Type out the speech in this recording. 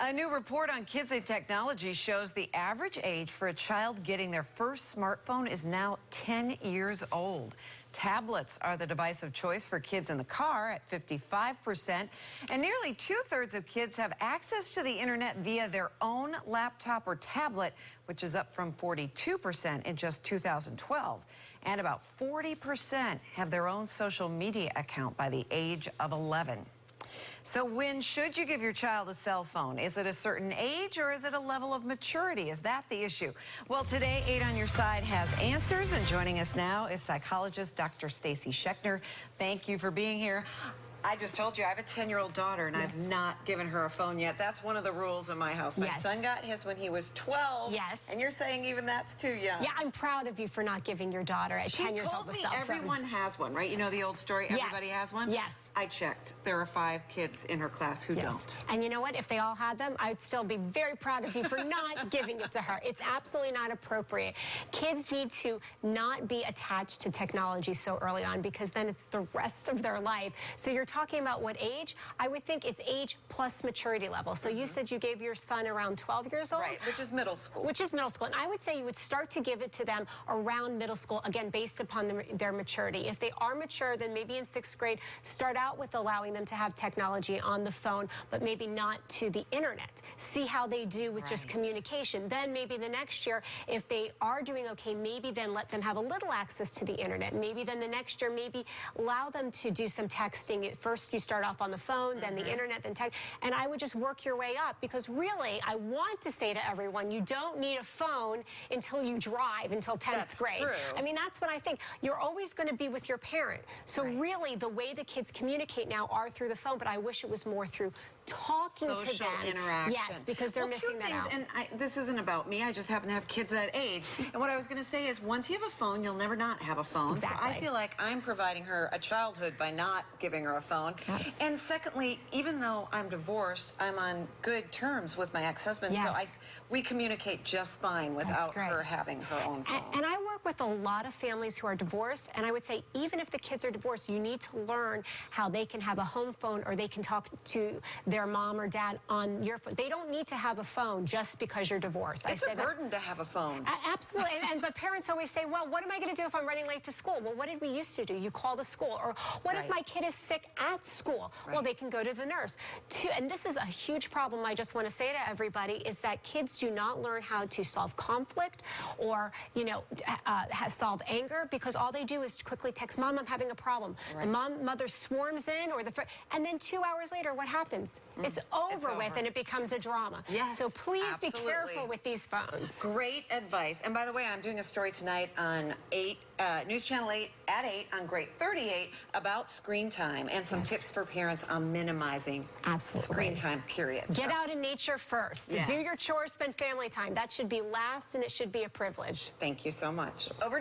A new report on Kids and Technology shows the average age for a child getting their first smartphone is now 10 years old. Tablets are the device of choice for kids in the car at 55%, and nearly two-thirds of kids have access to the internet via their own laptop or tablet, which is up from 42% in just 2012. And about 40% have their own social media account by the age of 11. So when should you give your child a cell phone? Is it a certain age or is it a level of maturity? Is that the issue? Well, today, 8 on Your Side has answers, and joining us now is psychologist Dr. Stacy Schechner. Thank you for being here. I just told you I have a 10-year-old daughter, and I've not given her a phone yet. That's one of the rules in my house. My son got his when he was 12. Yes. And you're saying even that's too young. Yeah, I'm proud of you for not giving your daughter at 10 years old a cell phone. She told me everyone has one, right? You know the old story, everybody has one? Yes. I checked. There are 5 kids in her class who don't. And you know what? If they all had them, I'd still be very proud of you for not giving it to her. It's absolutely not appropriate. Kids need to not be attached to technology so early on, because then it's the rest of their life. So you're talking about what age? I would think it's age plus maturity level. So you said you gave your son around 12 years old? Right, which is middle school. Which is middle school. And I would say you would start to give it to them around middle school, again, based upon their maturity. If they are mature, then maybe in 6th grade, start out with allowing them to have technology on the phone, but maybe not to the internet. See how they do with just communication. Then maybe the next year, if they are doing okay, maybe then let them have a little access to the internet. Maybe then the next year, maybe allow them to do some texting. At first, you start off on the phone, then the internet, then text. And I would just work your way up, because really, I want to say to everyone, you don't need a phone until you drive, until 10th grade. True. I mean, that's what I think. You're always going to be with your parent. So really, the way the kids communicate now are through the phone, but I wish it was more through talking to them. Social interaction. Yes, because they're missing that out. And this isn't about me. I just happen to have kids that age. And what I was going to say is, once you have a phone, you'll never not have a phone. Exactly. So I feel like I'm providing her a childhood by not giving her a phone. Yes. And secondly, even though I'm divorced, I'm on good terms with my ex-husband. Yes. So we communicate just fine without her having her own phone. And I work with a lot of families who are divorced, and I would say even if the kids are divorced, you need to learn how they can have a home phone, or they can talk to their mom or dad on your phone. They don't need to have a phone just because you're divorced. It's a burden to have a phone. Absolutely. But parents always say, well, what am I going to do if I'm running late to school? Well, what did we used to do? You call the school. Or what if my kid is sick at school? Well, they can go to the nurse. And this is a huge problem I just want to say to everybody, is that kids do not learn how to solve conflict or, you know, solve anger, because all they do is quickly text, Mom, I'm having a problem. The mother swarms in, and then 2 hours later, what happens? It's over with, and it becomes a drama. Yes, so please be careful with these phones. Great advice. And by the way, I'm doing a story tonight on News Channel 8 at 8 on Great 38 about screen time and some tips for parents on minimizing screen time, period. Get out in nature first. Do your chores, spend family time. That should be last, and it should be a privilege. Thank you so much. Over